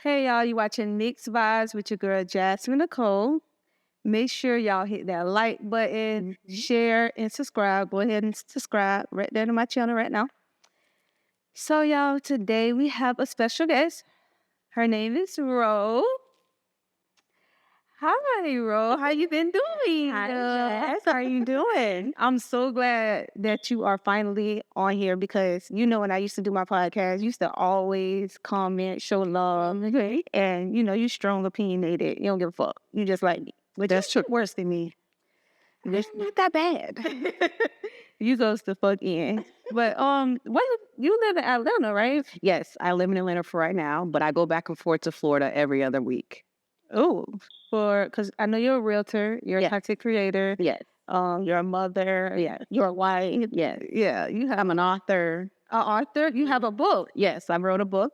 Hey y'all, you watching Mixed Vibes with your girl Jasmine Nicole. Make sure y'all hit that like button, share, and subscribe. Go ahead and subscribe right there to my channel right now. So y'all, today we have a special guest. Her name is Ro. Hi, Ro. How you been doing? Hi, Jess. How are you doing? I'm so glad that you are finally on here because when I used to do my podcast, you used to always comment, show love, Okay. and you strong opinionated. You don't give a fuck. You just like me. But That's you true. worse than me. It's not that bad. You goes the fuck in. But what you live in Atlanta, right? Yes, I live in Atlanta for right now, but I go back and forth to Florida every other week. Oh, because I know you're a realtor, you're a Yes. content creator, Yes. you're a mother, Yes. you're a wife. Yes. Yeah, you have I'm an author. an author, you have a book. Yes, I wrote a book.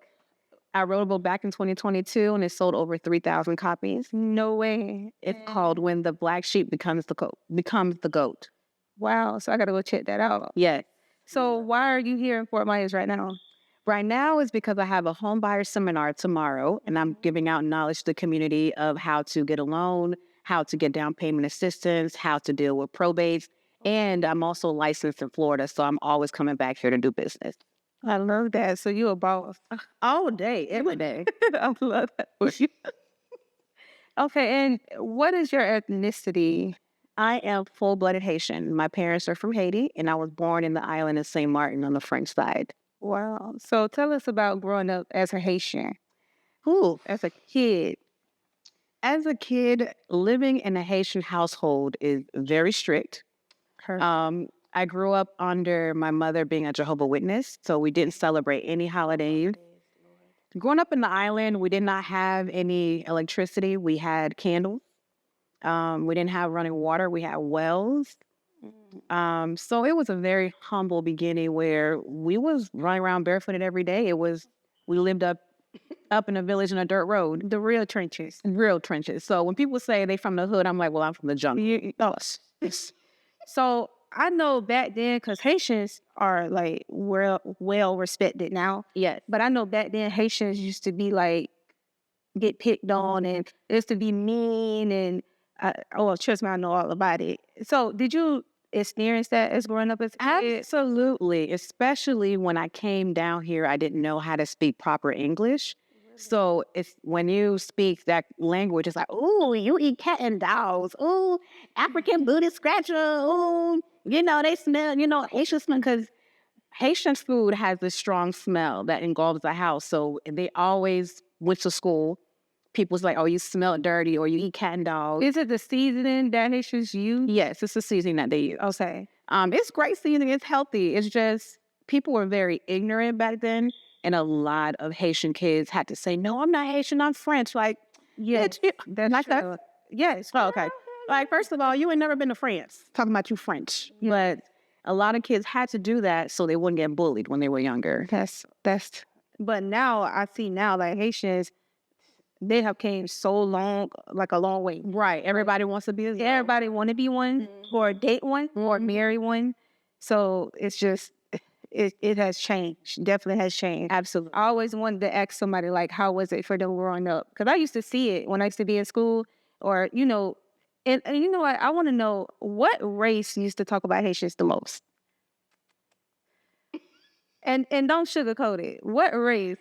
I wrote a book back in 2022 and it sold over 3,000 copies. No way. It's called When the Black Sheep Becomes the Goat. Wow, so I gotta go check that out. Yes. So why are you here in Fort Myers right now? Right now is because I have a home buyer seminar tomorrow and I'm giving out knowledge to the community of how to get a loan, how to get down payment assistance, how to deal with probates. And I'm also licensed in Florida, so I'm always coming back here to do business. I love that. So you a boss. All day, every day. I love that for you. Okay, and what is your ethnicity? I am full-blooded Haitian. My parents are from Haiti, and I was born in the island of St. Martin on the French side. Wow. So tell us about growing up as a Haitian, Ooh. as a kid. As a kid, living in a Haitian household is very strict. I grew up under my mother being a Jehovah's Witness, so we didn't celebrate any holidays. Growing up in the island, we did not have any electricity. We had candles. We didn't have running water. We had wells. So it was a very humble beginning where we was running around barefooted every day. We lived up in a village in a dirt road. The real trenches. Real trenches. So when people say they from the hood, I'm like, well, I'm from the jungle. So I know back then, because Haitians are like well respected now. Yes. But I know back then Haitians used to be like get picked on and it used to be mean and trust me, I know all about it. So did you experience that as growing up as a kid? Absolutely. Especially when I came down here, I didn't know how to speak proper English. So it's when you speak that language, it's like, oh, you eat cat and dogs. Oh, African booty scratcher. Oh, they smell, Haitian smell because Haitian food has this strong smell that engulfs the house. So they always went to school. People's like, oh, you smell dirty or you eat cat and dog. Is it the seasoning that Haitians use? Yes, it's the seasoning that they use. Okay. It's great seasoning. It's healthy. It's just people were very ignorant back then. And a lot of Haitian kids had to say, no, I'm not Haitian, I'm French. Like, yes, that's like true. that. Yes. Oh, okay. Like, first of all, you ain't never been to France. Talking about you French. But a lot of kids had to do that so they wouldn't get bullied when they were younger. But now I see now like Haitians, they have came so long, like a long way. Right. Everybody wants to be a Everybody want to be one or date one or marry one. So it's just, it has changed. Definitely has changed. Absolutely. I always wanted to ask somebody like, how was it for them growing up? Because I used to see it when I used to be in school or, and you know what? I want to know what race used to talk about Haitians the most? And don't sugarcoat it. What race?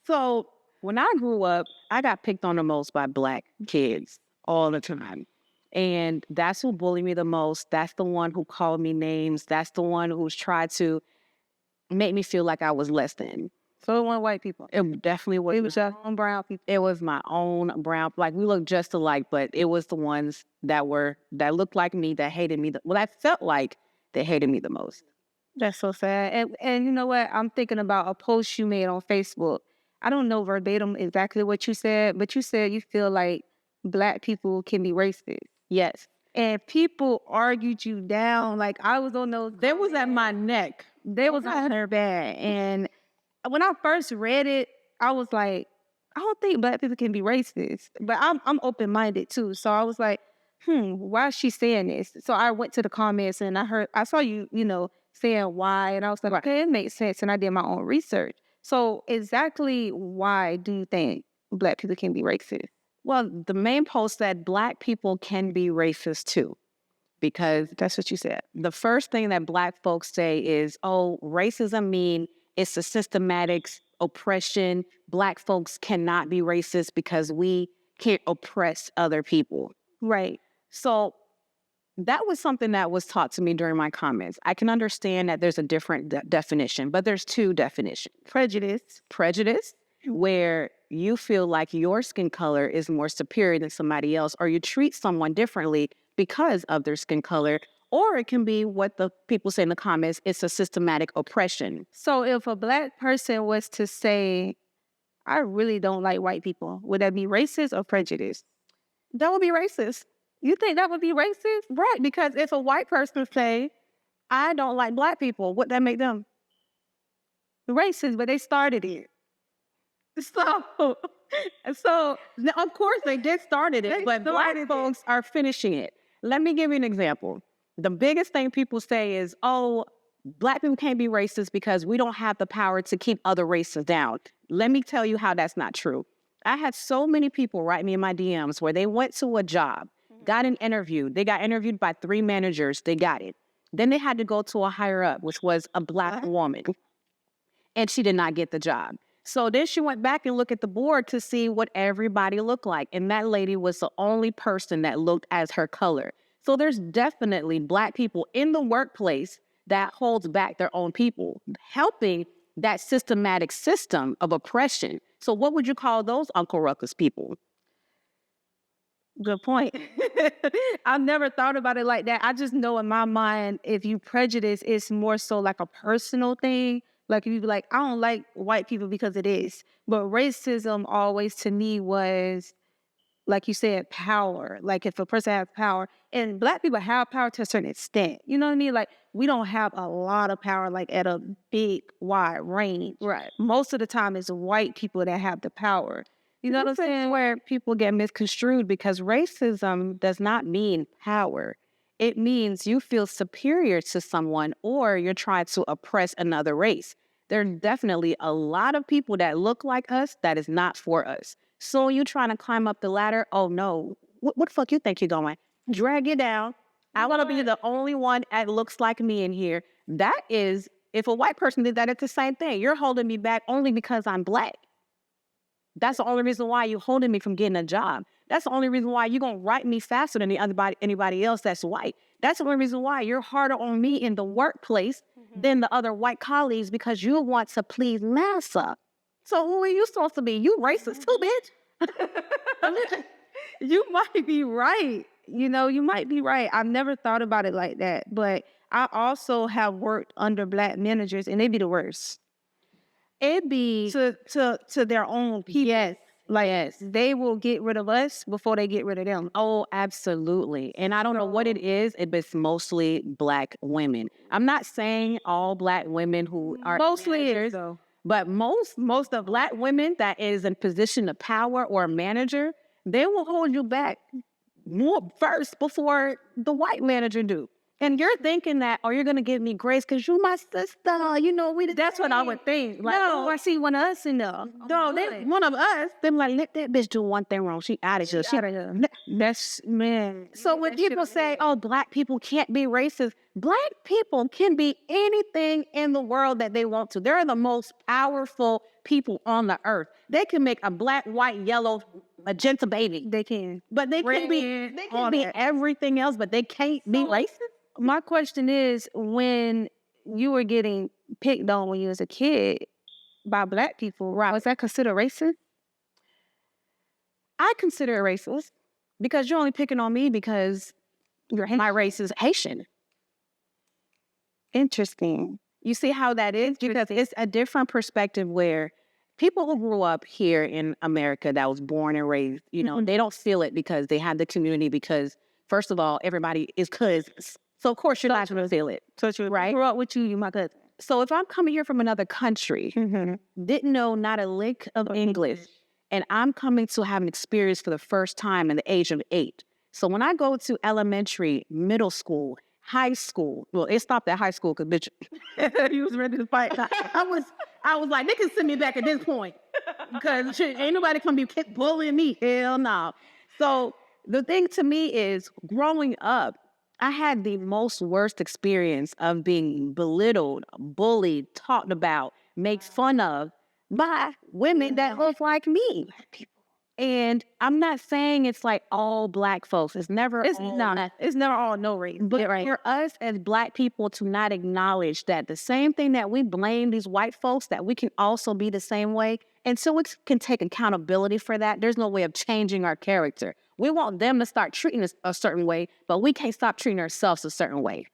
So when I grew up, I got picked on the most by Black kids all the time. And that's who bullied me the most. That's the one who called me names. That's the one who's tried to make me feel like I was less than. So it wasn't white people. It definitely was. It was your own brown people. It was my own brown. Like we looked just alike, but it was the ones that looked like me that hated me. That felt like they hated me the most. That's so sad. And you know what? I'm thinking about a post you made on Facebook. I don't know verbatim exactly what you said, but you said you feel like Black people can be racist. Yes. And people argued you down. Like I was on those. They was at my neck. They was on her back. And when I first read it, I was like, I don't think Black people can be racist. But I'm open-minded too. So I was like, why is she saying this? So I went to the comments and I saw you, saying why. And I was like, okay, it makes sense. And I did my own research. So exactly why do you think Black people can be racist? Well, the main post said Black people can be racist too, because That's what you said. the first thing that Black folks say is, oh, racism mean it's a systematic oppression. Black folks cannot be racist because we can't oppress other people. Right. So that was something that was taught to me during my comments. I can understand that there's a different definition, but there's two definitions. Prejudice, where you feel like your skin color is more superior than somebody else, or you treat someone differently because of their skin color. Or it can be what the people say in the comments, it's a systematic oppression. So if a Black person was to say, I really don't like white people, would that be racist or prejudice? That would be racist. You think that would be racist? Right, because if a white person say, I don't like Black people, would that make them Racist, but they started it. So of course they did started it, but Black folks are finishing it. Let me give you an example. The biggest thing people say is, oh, Black people can't be racist because we don't have the power to keep other races down. Let me tell you how that's not true. I had so many people write me in my DMs where they went to a job, got an interview. They got interviewed by 3 managers. They got it. Then they had to go to a higher up, which was a Black woman, and she did not get the job. So then she went back and looked at the board to see what everybody looked like. And that lady was the only person that looked as her color. So there's definitely Black people in the workplace that holds back their own people, helping that systematic system of oppression. So what would you call those Uncle Ruckus people? Good point. I've never thought about it like that. I just know in my mind, if you prejudice, it's more so like a personal thing. Like if you be like, I don't like white people because it is. But racism always to me was, like you said, power. Like if a person has power, and Black people have power to a certain extent. You know what I mean? Like we don't have a lot of power, like at a big, wide range. Right. Most of the time it's white people that have the power. You know what I'm saying? Where people get misconstrued, because racism does not mean power. It means you feel superior to someone or you're trying to oppress another race. There are definitely a lot of people that look like us that is not for us. So you trying to climb up the ladder? Oh no, what the fuck you think you're going? Drag you down. I want to be the only one that looks like me in here. That is, if a white person did that, it's the same thing. You're holding me back only because I'm Black. That's the only reason why you're holding me from getting a job. That's the only reason why you're going to write me faster than anybody else that's white. That's the only reason why you're harder on me in the workplace than the other white colleagues, because you want to please massa. So who are you supposed to be? You racist too, bitch. You might be right. You know, you might be right. I've never thought about it like that. But I also have worked under Black managers, and they be the worst. It be to their own people. Yes. Like, yes. They will get rid of us before they get rid of them. Oh, absolutely. And I don't know what it is. It's mostly Black women. I'm not saying all Black women who are Mostly managers, is, though. but most of Black women that is in position of power or a manager, they will hold you back more first before the white manager do. And you're thinking that, oh, you're going to give me grace because you my sister. You know, That's what I would think. Like, no, I see one of us in there. No, one of us, them like, let that bitch do one thing wrong. She out of here. She out of here. That's, man. So when people say, oh, Black people can't be racist, Black people can be anything in the world that they want to. They're the most powerful people on the earth. They can make a black, white, yellow, magenta baby. They can. But they can be everything else, but they can't be racist. My question is, when you were getting picked on when you was a kid by Black people, right, was that considered racist? I consider it racist because you're only picking on me because my race is Haitian. Interesting. You see how that is? Because it's a different perspective where people who grew up here in America that was born and raised, you know, they don't feel it because they have the community, because first of all, everybody is cousins. So of course you're not going to feel it. So you right? grew up with you my cousin. So if I'm coming here from another country, didn't know not a lick of English, and I'm coming to have an experience for the first time at the age of 8. So when I go to elementary, middle school, high school, well, it stopped at high school because bitch, he was ready to fight. I was like, they can send me back at this point. because ain't nobody gonna be bullying me. Hell no. So the thing to me is, growing up, I had the most worst experience of being belittled, bullied, talked about, made fun of by women that look like me. And I'm not saying it's like all Black folks. It's never It's all not. that. It's never all no race. But right. for us as Black people to not acknowledge that the same thing that we blame these white folks, that we can also be the same way. And so we can take accountability for that. There's no way of changing our character. We want them to start treating us a certain way, but we can't stop treating ourselves a certain way.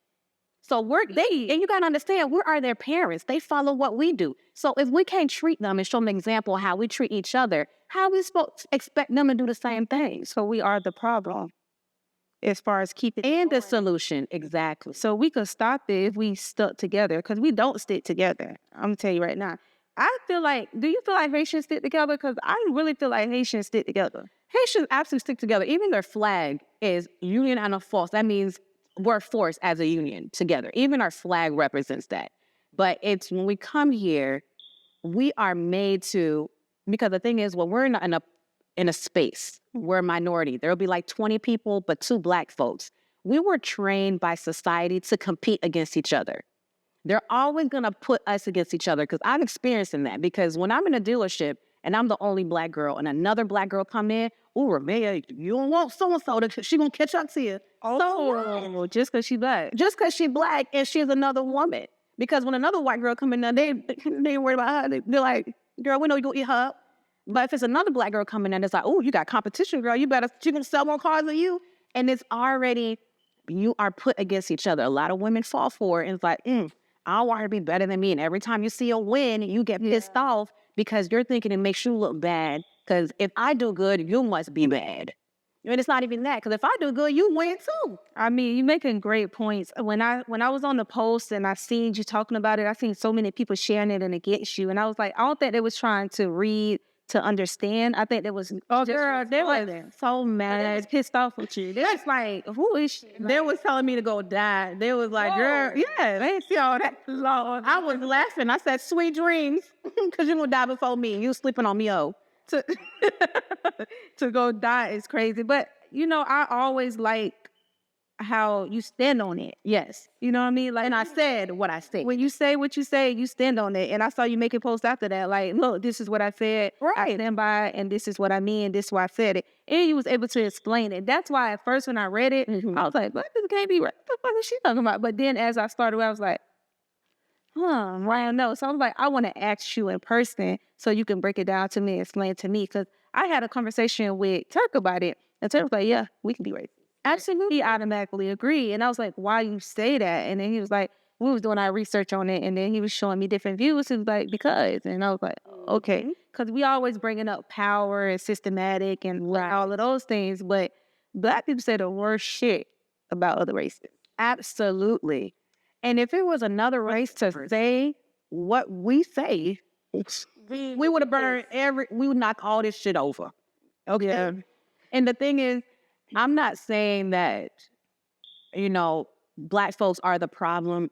So and you got to understand, we are their parents. They follow what we do. So if we can't treat them and show them an example of how we treat each other, how are we supposed to expect them to do the same thing? So we are the problem as far as keeping and the solution. Exactly. So we could stop it if we stuck together, because we don't stick together. I'm gonna tell you right now. I feel like, do you feel like Haitians stick together? Because I really feel like Haitians stick together. Haitians absolutely stick together. Even their flag is union and a force. That means we're forced as a union together. Even our flag represents that. But it's when we come here, we are made to, because the thing is, when we're in a space, we're a minority. There'll be like 20 people, but 2 Black folks. We were trained by society to compete against each other. They're always going to put us against each other, because I'm experiencing that. Because when I'm in a dealership and I'm the only Black girl and another Black girl come in, ooh, man, you don't want so-and-so, she going to catch up to you. Oh, just because she's Black. Just because she's Black and she's another woman. Because when another white girl come in there, they ain't worried about her. They're like, girl, we know you're going to eat her up. But if it's another Black girl coming in, it's like, oh, you got competition, girl. She can sell more cars than you. And it's already, you are put against each other. A lot of women fall for it. And it's like, I want her to be better than me. And every time you see a win, you get pissed off because you're thinking it makes you look bad. Because if I do good, you must be bad. And it's not even that. Because if I do good, you win too. I mean, you're making great points. When I was on the post and I seen you talking about it, I seen so many people sharing it and against you. And I was like, I don't think they was trying to read to understand. I think there was, girl, they were so mad. They was pissed off with you. They was like, who is she? They was telling me to go die. They was like, girl, yeah, they ain't see all that. Lord. I was laughing. I said, sweet dreams, because you're going to die before me. You sleeping on me, To go die is crazy. But, I always like how you stand on it. Yes. You know what I mean? Like, and I said what I said. When you say what you say, you stand on it. And I saw you make a post after that. Like, look, this is what I said. Right. I stand by it, and this is what I mean. This is why I said it. And you was able to explain it. That's why at first when I read it, I was like, but this can't be right. What the fuck is she talking about? But then as I started, I was like, I don't know. So I was like, I want to ask you in person so you can break it down to me and explain it to me. Because I had a conversation with Turk about it. And Turk was like, yeah, we can be racist. Absolutely. He automatically agreed. And I was like, why you say that? And then he was like, we was doing our research on it. And then he was showing me different views. He was like, because. And I was like, okay. Because we always bringing up power and systematic and all of those things. But Black people say the worst shit about other races. Absolutely. And if it was another race to say what we say, we would have burned we would knock all this shit over. Okay. Yeah. And the thing is, I'm not saying that, Black folks are the problem.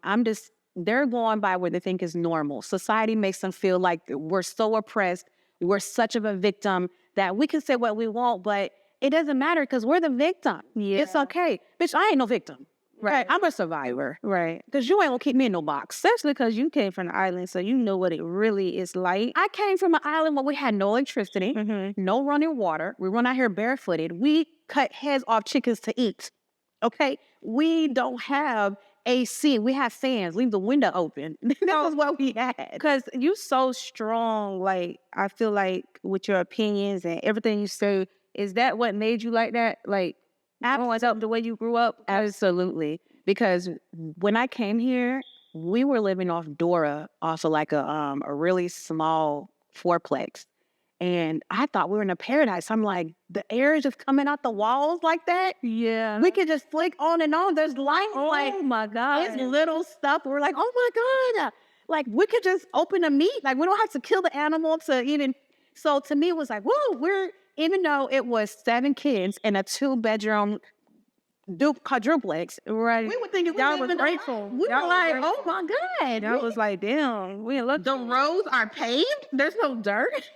They're going by what they think is normal. Society makes them feel like we're so oppressed, we're such of a victim that we can say what we want, but it doesn't matter because we're the victim. Yeah. It's okay. Bitch, I ain't no victim. Right. I'm a survivor. Right. Because you ain't gonna keep me in no box. Especially because you came from the island, so you know what it really is like. I came from an island where we had no electricity, no running water. We run out here barefooted. We cut heads off chickens to eat. Okay? We don't have AC. We have fans. Leave the window open. That was what we had. Because you so strong, like, I feel like, with your opinions and everything you say. Is that what made you like that? Like, growing up the way you grew up? Absolutely. Because when I came here, we were living off Dora, off of like a really small fourplex. And I thought we were in a paradise. I'm like, the air is just coming out the walls like that? Yeah. We could just flick on and on. There's lights. Oh my God. It's little stuff. We're like, oh my God. Like, we could just open a meat. Like, we don't have to kill the animal to even. So to me, it was like, whoa, even though it was 7 kids in a 2-bedroom quadruplex, right? We would think y'all was grateful. We were like, oh my God. Y'all was like, damn, we look. The roads are paved. There's no dirt.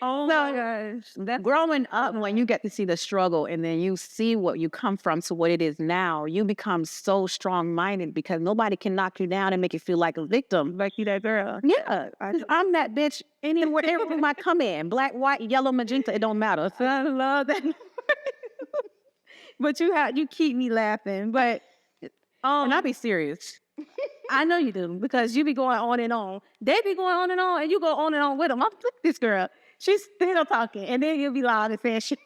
Oh So my gosh. That's growing up, when you get to see the struggle and then you see what you come from to what it is now, you become so strong-minded because nobody can knock you down and make you feel like a victim. like you that girl. Yeah, 'cause I'm that bitch anywhere, every room I come in, black, white, yellow, magenta, it don't matter. I love that. But you keep me laughing. But And I be serious. I know you do because you be going on and on. They be going on, and you go on and on with them. I'm like, this girl, she's still talking, and then you'll be loud and saying shit.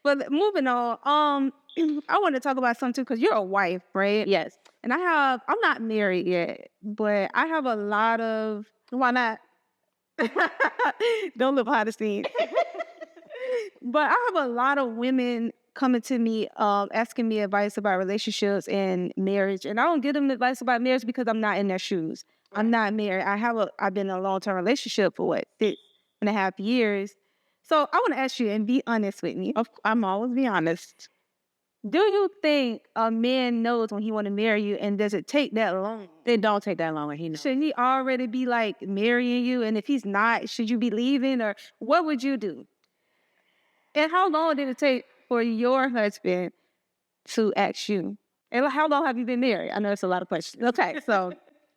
But moving on, I want to talk about something too because you're a wife, right? Yes. And I'm not married yet, but I have a lot of. Why not? Don't look behind the scenes. But I have a lot of women coming to me asking me advice about relationships and marriage. And I don't give them advice about marriage because I'm not in their shoes. I'm not married. I've been in a long-term relationship for 6.5 years. So I want to ask you and be honest with me. I'm always be honest. Do you think a man knows when he want to marry you, and does it take that long? It don't take that long and he knows. Should he already be like marrying you? And if he's not, should you be leaving, or what would you do? And how long did it take for your husband to ask you? And how long have you been married? I know it's a lot of questions. Okay, so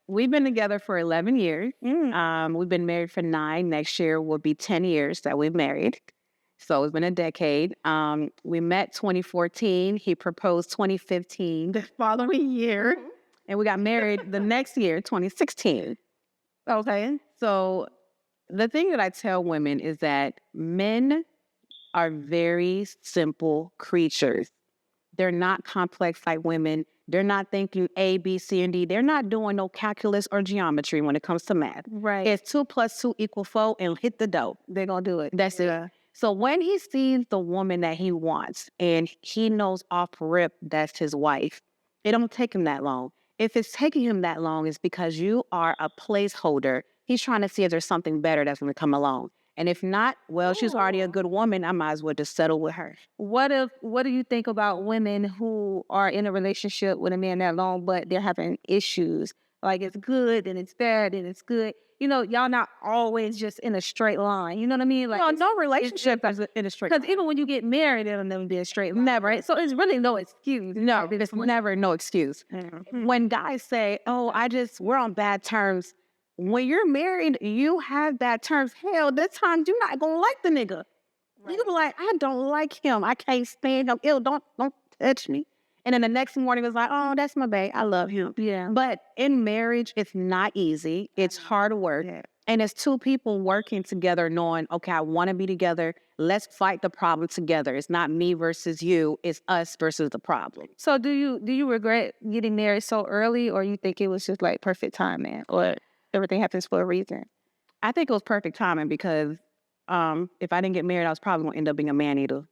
we've been together for 11 years. We've been married for 9. Next year will be 10 years that we've married. So it's been a decade. We met 2014. He proposed 2015. The following year. And we got married the next year, 2016. Okay. So the thing that I tell women is that men are very simple creatures. They're not complex like women. They're not thinking A, B, C, and D. They're not doing no calculus or geometry when it comes to math. Right. It's 2 + 2 = 4 and hit the dough. They're going to do it. That's it. So when he sees the woman that he wants and he knows off rip that's his wife, it don't take him that long. If it's taking him that long, it's because you are a placeholder. He's trying to see if there's something better that's going to come along. And if not, well, she's already a good woman. I might as well just settle with her. What do you think about women who are in a relationship with a man that long, but they're having issues? Like it's good and it's bad and it's good. You know, y'all not always just in a straight line. You know what I mean? Like no relationship is in a straight line. Because even when you get married, it'll never be a straight line. Never. Right? So it's really no excuse. No, it's never no excuse. Mm-hmm. When guys say, oh, we're on bad terms. When you're married, you have bad terms. Hell, this time you're not gonna like the nigga. Right. You be like, I don't like him. I can't stand him. Ew, don't touch me. And then the next morning it's like, oh, that's my babe. I love him. Yeah. But in marriage, it's not easy. It's hard work. Yeah. And it's 2 people working together knowing, okay, I want to be together. Let's fight the problem together. It's not me versus you. It's us versus the problem. So do you regret getting married so early, or you think it was just like perfect timing, or everything happens for a reason? I think it was perfect timing because if I didn't get married, I was probably going to end up being a man-eater.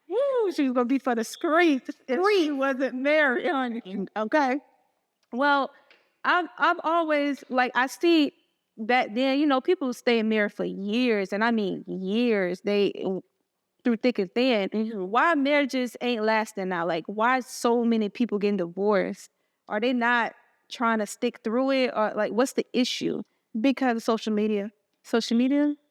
Woo, she was going to be for the street if she wasn't married. Okay. Well, I've always, like, I see that then, you know, people stay married for years, and I mean years. They through thick and thin. Mm-hmm. Why marriages ain't lasting now? Like, why so many people getting divorced? Are they not trying to stick through it? Or like, what's the issue? Because of social media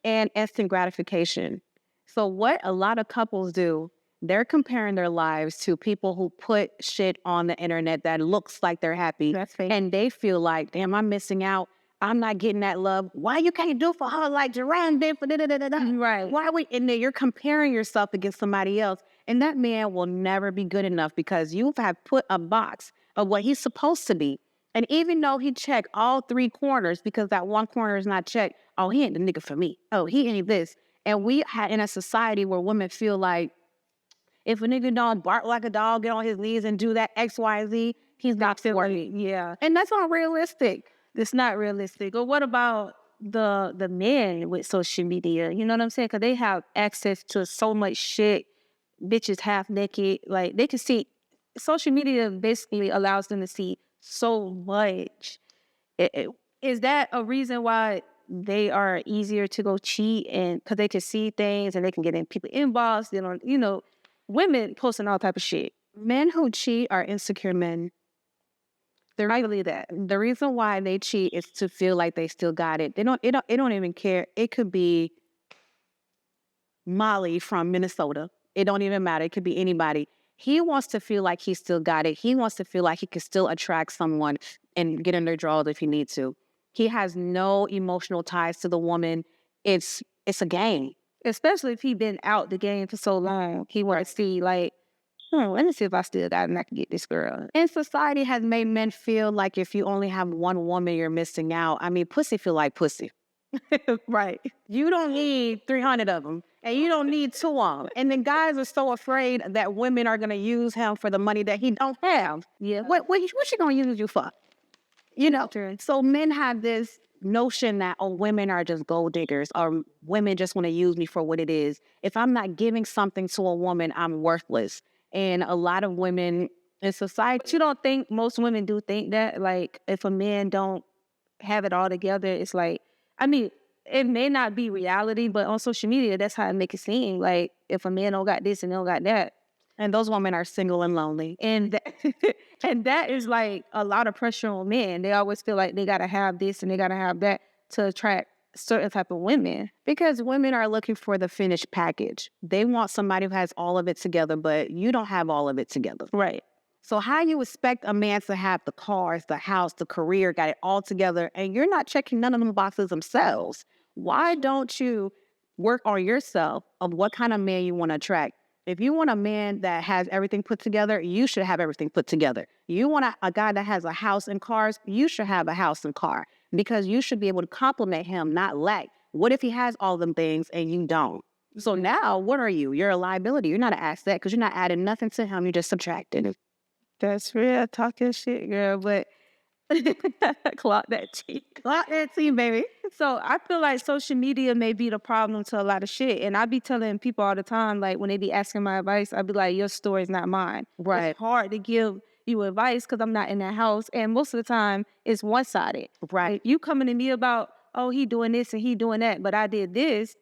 and instant gratification. So what a lot of couples do, they're comparing their lives to people who put shit on the internet that looks like they're happy. That's fake. And they feel like, damn, I'm missing out. I'm not getting that love. Why you can't do for her like Jerron did for da-da-da-da-da? Right. And then you're comparing yourself against somebody else. And that man will never be good enough because you have put a box of what he's supposed to be. And even though he checked all 3 corners, because that one corner is not checked, oh, he ain't the nigga for me. Oh, he ain't this. And we had in a society where women feel like if a nigga don't bark like a dog, get on his knees and do that X, Y, Z, he's not for me. Yeah. And that's not realistic. It's not realistic. Or what about the men with social media? You know what I'm saying? Because they have access to so much shit. Bitches half naked. Like, they can see. Social media basically allows them to see so much. Is that a reason why they are easier to go cheat? And because they can see things and they can get in people's inbox. They don't, you know, women posting all type of shit. Men who cheat are insecure men. I believe that. The reason why they cheat is to feel like they still got it. They don't even care. It could be Molly from Minnesota. It don't even matter. It could be anybody. He wants to feel like he still got it. He wants to feel like he can still attract someone and get in their drawers if he needs to. He has no emotional ties to the woman. It's a game. Especially if he been out the game for so long. He want to see like, let me see if I still got it and I can get this girl. And society has made men feel like if you only have one woman, you're missing out. I mean, pussy feel like pussy. Right. You don't need 300 of them, and you don't need 2 of them. And the guys are so afraid that women are going to use him for the money that he don't have. Yeah. What she going to use you for? You know? So men have this notion that, oh, women are just gold diggers, or women just want to use me for what it is. If I'm not giving something to a woman, I'm worthless. And a lot of women in society... But you don't think most women do think that? Like, if a man don't have it all together, it's like... I mean, it may not be reality, but on social media, that's how it make it seem. Like, if a man don't got this and don't got that. And those women are single and lonely. And and that is like a lot of pressure on men. They always feel like they got to have this and they got to have that to attract certain type of women. Because women are looking for the finished package. They want somebody who has all of it together, but you don't have all of it together. Right. So how you expect a man to have the cars, the house, the career, got it all together, and you're not checking none of them boxes themselves? Why don't you work on yourself of what kind of man you want to attract? If you want a man that has everything put together, you should have everything put together. You want a guy that has a house and cars, you should have a house and car, because you should be able to compliment him, not lack. What if he has all them things and you don't? So now, what are you? You're a liability. You're not an asset because you're not adding nothing to him. You're just subtracting. That's real talking shit, girl, but clock that T. Clock that T, baby. So I feel like social media may be the problem to a lot of shit. And I be telling people all the time, like when they be asking my advice, I be like, your story's not mine. Right. It's hard to give you advice because I'm not in that house. And most of the time, it's one-sided. Right. If you coming to me about, oh, he doing this and he doing that, but I did this,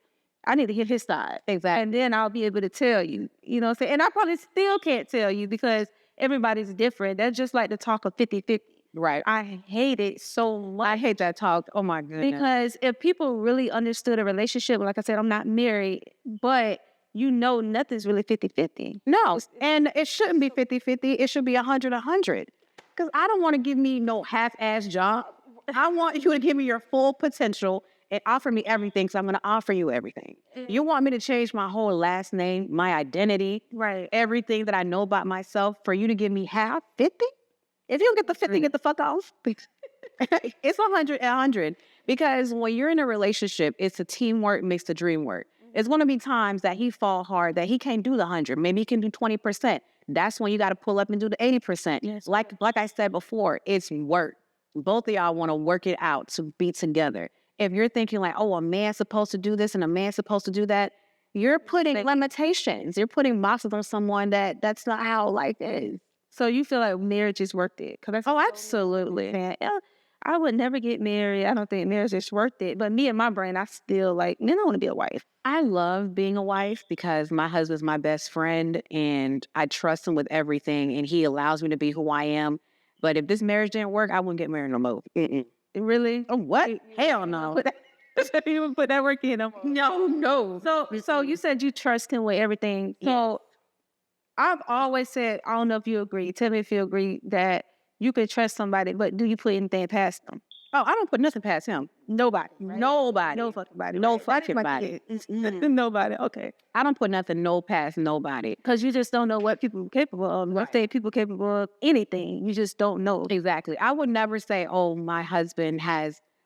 I need to hear his side. Exactly. And then I'll be able to tell you, you know what I'm saying? And I probably still can't tell you because everybody's different. That's just like the talk of 50-50. Right. I hate it so much. I hate that talk. Oh, my goodness. Because if people really understood a relationship, like I said, I'm not married, but you know nothing's really 50-50. No, and it shouldn't be 50-50. It should be 100-100. Because I don't want to give me no half-ass job. I want you to give me your full potential and offer me everything, so I'm going to offer you everything. You want me to change my whole last name, my identity, Right? everything that I know about myself, for you to give me half, 50? If you don't get the 50, get the fuck off. It's 100. Because when you're in a relationship, it's a teamwork makes the dream work. It's going to be times that he fall hard, that he can't do the 100. Maybe he can do 20%. That's when you got to pull up and do the 80%. Yes. Like I said before, it's work. Both of y'all want to work it out to be together. If you're thinking like, oh, a man's supposed to do this and a man's supposed to do that, you're putting limitations. You're putting boxes on someone that's not how life is. So you feel like marriage is worth it? Oh, absolutely. I would never get married. I don't think marriage is worth it. But me and my brain, I still like, man, I want to be a wife. I love being a wife because my husband's my best friend and I trust him with everything and he allows me to be who I am. But if this marriage didn't work, I wouldn't get married no more. Really? Oh, what? Hell no. You would put that work in no more. No. So you said you trust him with everything. So I've always said, I don't know if you agree. Tell me if you agree that you can trust somebody, but do you put anything past them? Oh, I don't put nothing past him. Nobody. Right? Nobody. No fucking body. No right? fucking body. Nobody. Okay. I don't put nothing past nobody. Because you just don't know what people are capable of. Right. What they people capable of anything. You just don't know. Exactly. I would never say, oh, my husband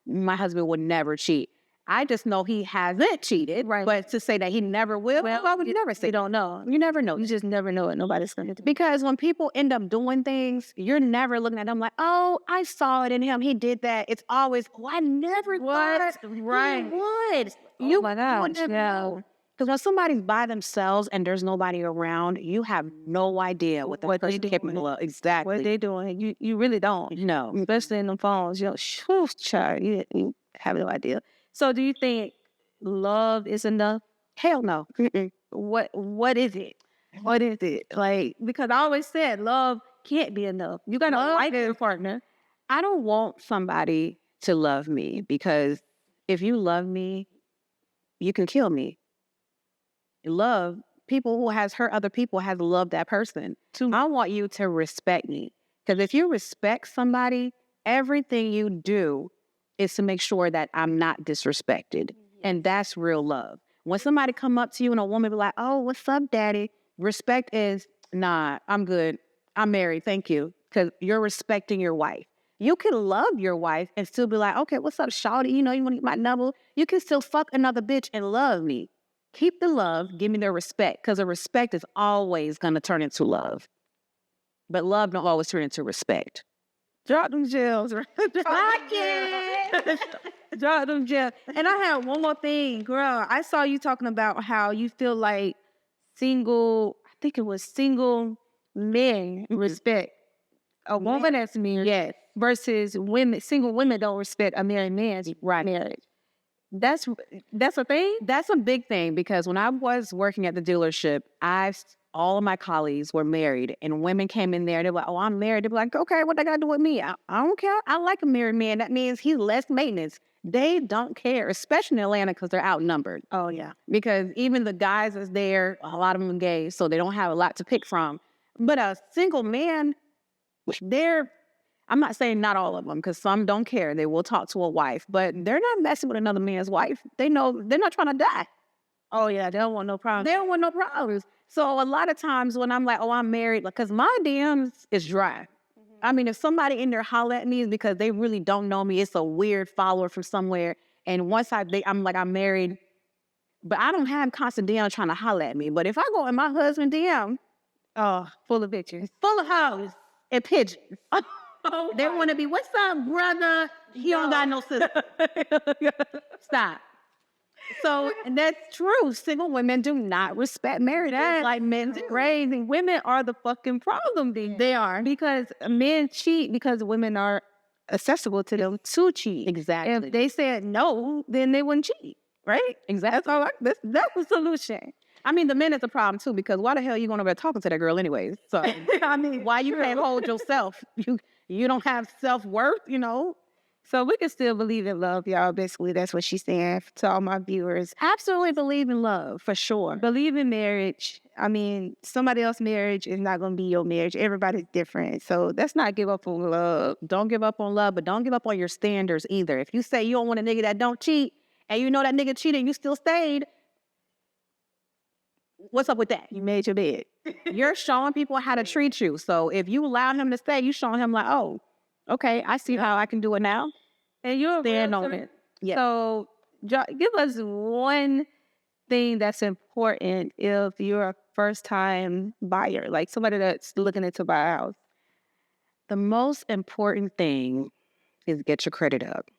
would never cheat. I just know he hasn't cheated. Right. But to say that he never will, well, I would never say. You don't know. You never know. You just never know what nobody's going to do. Because when people end up doing things, you're never looking at them like, oh, I saw it in him. He did that. It's always, oh, I never thought right. he would. Oh my gosh. Yeah. Because when somebody's by themselves and there's nobody around, you have no idea what that person's capable of. Exactly. What they're doing. You really don't. No. Especially in the phones. You know, child, you have no idea. So do you think love is enough? Hell no. What is it? What is it? Like, because I always said love can't be enough. You got to like your partner. I don't want somebody to love me, because if you love me, you can kill me. Love, people who has hurt other people has loved that person. I want you to respect me, because if you respect somebody, everything you do is to make sure that I'm not disrespected. And that's real love. When somebody come up to you and a woman be like, oh, what's up, daddy? Respect is, nah, I'm good. I'm married. Thank you. Because you're respecting your wife. You can love your wife and still be like, okay, what's up, shawty? You want to get my number? You can still fuck another bitch and love me. Keep the love, give me the respect, because the respect is always going to turn into love. But love don't always turn into respect. Drop them gems, right? Drop them gems. And I have one more thing, girl. I saw you talking about how you feel like single men respect a woman that's married. Yes. Versus single women don't respect a married man's marriage. That's a thing? That's a big thing, because when I was working at the dealership, all of my colleagues were married, and women came in there. They're like, oh, I'm married. They're like, okay, what they got to do with me? I don't care. I like a married man. That means he's less maintenance. They don't care, especially in Atlanta, because they're outnumbered. Oh, yeah. Because even the guys that's there, a lot of them are gay, so they don't have a lot to pick from. But a single man, I'm not saying not all of them, because some don't care. They will talk to a wife, but they're not messing with another man's wife. They know they're not trying to die. Oh, yeah, they don't want no problems. They don't want no problems. So a lot of times when I'm like, oh, I'm married, because my DMs is dry. I mean, if somebody in there holler at me, it's because they really don't know me. It's a weird follower from somewhere. And once I'm like, I'm married, but I don't have constant DM trying to holler at me. But if I go in my husband DM, full of pictures, full of hoes and pigeons. They want to be, what's up, brother? He don't got no sister. Stop. So, and that's true. Single women do not respect marriage like men do. Crazy. Women are the fucking problem. They are. Because men cheat because women are accessible to them to cheat. Exactly. If they said no, then they wouldn't cheat. Right? Exactly. That's the solution. I mean, the men is a problem too, because why the hell are you going over there talking to that girl anyways? So, I mean, why you can't hold yourself? You don't have self-worth, So we can still believe in love, y'all. Basically, that's what she's saying to all my viewers. Absolutely believe in love, for sure. Believe in marriage. I mean, somebody else's marriage is not going to be your marriage. Everybody's different. So let's not give up on love. Don't give up on love, but don't give up on your standards either. If you say you don't want a nigga that don't cheat, and you know that nigga cheated and you still stayed, what's up with that? You made your bed. You're showing people how to treat you. So if you allow him to stay, you showing him like, oh, okay, I see how I can do it now. And you're stand on it. Yeah. So give us one thing that's important if you're a first-time buyer, like somebody that's looking to buy a house. The most important thing is get your credit up.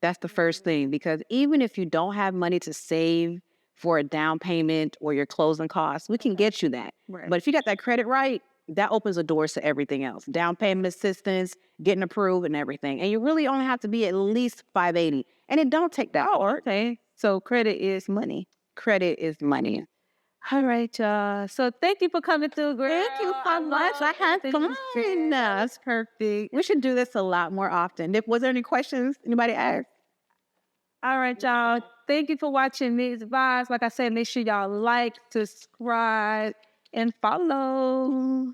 That's the first thing, because even if you don't have money to save for a down payment or your closing costs, we can get you that. Right. But if you got that credit right, that opens the doors to everything else. Down payment assistance, getting approved and everything. And you really only have to be at least 580. And it don't take that hard. Okay. So credit is money. Credit is money. All right, y'all. So thank you for coming through, girl. Thank you so much. I had fun. That's perfect. We should do this a lot more often. Was there any questions anybody asked? All right, y'all. Thank you for watching Mixed Vibes. Like I said, make sure y'all like, subscribe, and follow.